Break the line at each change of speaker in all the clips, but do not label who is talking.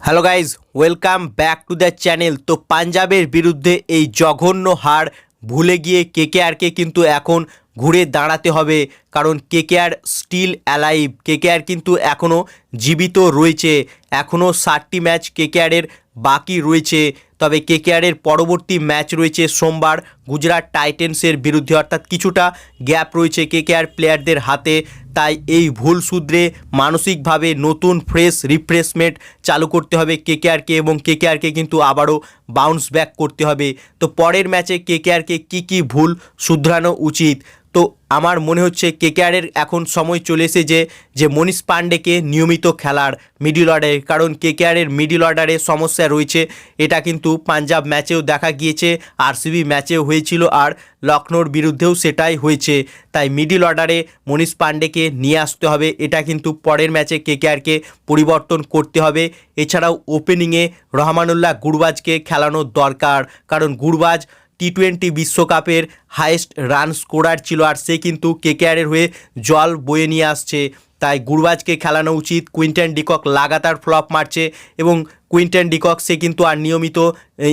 Hello guys, welcome back to the channel. তো পাঞ্জাবের বিরুদ্ধে এই জঘন্য হার ভুলে গিয়ে কেকেআরকে কিন্তু এখন ঘুরে দাঁড়াতে হবে, কারণ কেকেআর স্টিল অ্যালাইভ। কেকেআর কিন্তু এখনও জীবিত রয়েছে, এখনও 60টি ম্যাচ কেকেআরের বাকি রয়েছে। তবে কেকেআরের পরবর্তী ম্যাচ রয়েছে সোমবার গুজরাট টাইটেন্সের বিরুদ্ধে, অর্থাৎ কিছুটা গ্যাপ রয়েছে কেকেআর প্লেয়ারদের হাতে। তাই এই ভুল শুধরে মানসিকভাবে নতুন ফ্রেশ রিফ্রেশমেন্ট চালু করতে হবে কেকেআরকে, এবং কেকেআরকে কিন্তু আবারও বাউন্স ব্যাক করতে হবে। তো পরের ম্যাচে কেকেআরকে কী ভুল শুধরানো উচিত? তো আমার মনে হচ্ছে কেকেআরের এখন সময় চলে এসেছে যে মনীষ পাণ্ডেকে নিয়মিত খেলার মিডল অর্ডারে, কারণ কেকেআরের মিডল অর্ডারে সমস্যা রয়েছে। এটা কিন্তু পাঞ্জাব ম্যাচেও দেখা গিয়েছে, আরসিবি ম্যাচেও হয়েছিল, আর লখনৌর বিরুদ্ধেও সেটাই হয়েছে। তাই মিডল অর্ডারে মনীষ পাণ্ডেকে নিয়ে আসতে হবে, এটা কিন্তু পরের ম্যাচে কেকেআরকে পরিবর্তন করতে হবে। এছাড়াও ওপেনিংয়ে রহমানুল্লাহ গুরবাজকে খেলানোর দরকার, কারণ গুরবাজ টি20 বিশ্বকাপের হাইয়েস্ট রান স্কোরার ছিল, আর সে কিন্তু কেকেআরের হয়ে জল বয়ে নিয়ে আসছে। তাই গুরবাজকে খেলানো উচিত। কুইন্টন ডিকক লাগাতার ফ্লপ মারছে, এবং কুইন্টন ডিকক সে কিন্তু আর নিয়মিত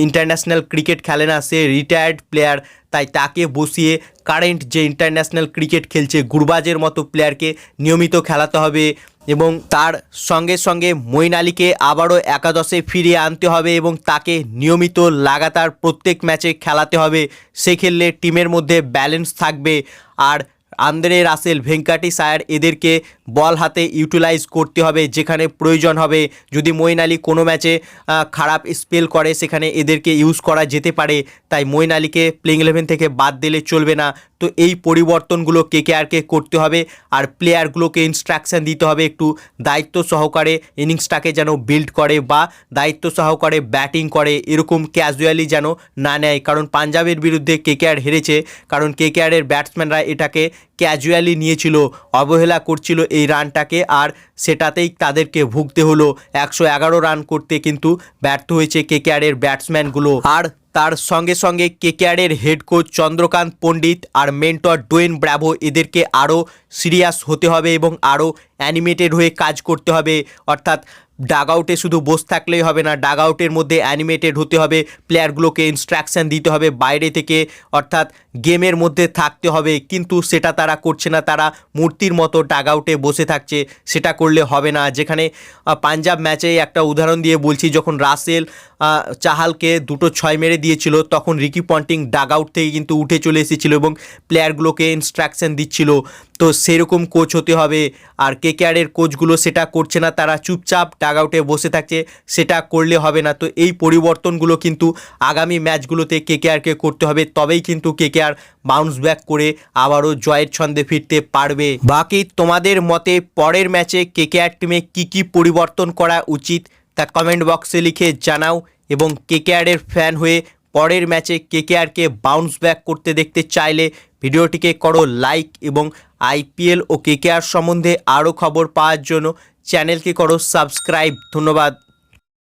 ইন্টারন্যাশনাল ক্রিকেট খেলে না, সে রিটায়ার্ড প্লেয়ার। তাই তাকে বসিয়ে কারেন্ট যে ইন্টারন্যাশনাল ক্রিকেট খেলছে গুরবাজের মতো প্লেয়ারকে নিয়মিত খেলাতে হবে, এবং তার সঙ্গে সঙ্গে মঈন আলীকে আবারও একাদশে ফিরিয়ে আনতে হবে, এবং তাকে নিয়মিত লাগাতার প্রত্যেক ম্যাচে খেলাতে হবে। সে খেললে টিমের মধ্যে ব্যালেন্স থাকবে। আর আন্দ্রে রাসেল, ভেঙ্কাটেশ আয়ার এদেরকে বল হাতে ইউটিলাইজ করতে হবে যেখানে প্রয়োজন হবে। যদি মঈন আলী কোনো ম্যাচে খারাপ স্পেল করে, সেখানে এদেরকে ইউজ করা যেতে পারে। তাই মঈন আলীকে প্লেইং 11 থেকে বাদ দিলে চলবে না। তো এই পরিবর্তনগুলো কেকেআরকে করতে হবে, আর প্লেয়ারগুলোকে ইনস্ট্রাকশান দিতে হবে একটু দায়িত্ব সহকারে ইনিংসটাকে যেন বিল্ড করে, বা দায়িত্ব সহকারে ব্যাটিং করে, এরকম ক্যাজুয়ালি যেন না নেয়। কারণ পাঞ্জাবের বিরুদ্ধে কেকেআর হেরেছে, কারণ কেকেআরের ব্যাটসম্যানরা এটাকে ক্যাজুয়ালি নিয়েছিল, অবহেলা করছিল এই রানটাকে, আর সেটাতেই তাদেরকে ভুগতে হলো। 111 রান করতে কিন্তু ব্যর্থ হয়েছে কেকেআরের ব্যাটসম্যানগুলো। আর তার সঙ্গে সঙ্গে কেকেআরের হেড কোচ চন্দ্রকান্ত পণ্ডিত আর মেন্টর ডোয়েন ব্র্যাভো এদেরকে আরও সিরিয়াস হতে হবে, এবং আরও অ্যানিমেটেড হয়ে কাজ করতে হবে। অর্থাৎ ডাগ আউটে শুধু বসে থাকলেই হবে না, ডাগ আউটের মধ্যে অ্যানিমেটেড হতে হবে, প্লেয়ারগুলোকে ইনস্ট্রাকশান দিতে হবে বাইরে থেকে, অর্থাৎ গেমের মধ্যে থাকতে হবে। কিন্তু সেটা তারা করছে না, তারা মূর্তির মতো ডাগ আউটে বসে থাকছে। সেটা করলে হবে না। যেখানে পাঞ্জাব ম্যাচে একটা উদাহরণ দিয়ে বলছি, যখন রাসেল চাহালকে 2 ছয় মেরে দিয়েছিল, তখন রিকি পন্টিং ডাগ আউট থেকে কিন্তু উঠে চলে এসেছিল এবং প্লেয়ারগুলোকে ইনস্ট্রাকশান দিচ্ছিল। তো সেরকম কোচ হতে হবে। আর কেকেআরের কোচগুলো সেটা করছে না, তারা চুপচাপ ডাগ আউটে বসে থাকছে, সেটা করলে হবে না। তো এই পরিবর্তনগুলো কিন্তু আগামী ম্যাচগুলোতে কেকেআরকে করতে হবে, তবেই কিন্তু কেকেআর বাউন্স ব্যাক করে আবারও জয়ের ছন্দে ফিরতে পারবে। বাকি তোমাদের মতে পরের ম্যাচে কেকেআর টিমে কী পরিবর্তন করা উচিত তা কমেন্ট বক্সে লিখে জানাও, এবং কেকেআরের ফ্যান হয়ে পরের ম্যাচে কেকেআরকে বাউন্স ব্যাক করতে দেখতে চাইলে ভিডিওটিকে করো লাইক, এবং আইপিএল ও কেকেআর সম্বন্ধে আরও খবর পাওয়ার জন্য চ্যানেলকে করো সাবস্ক্রাইব। ধন্যবাদ।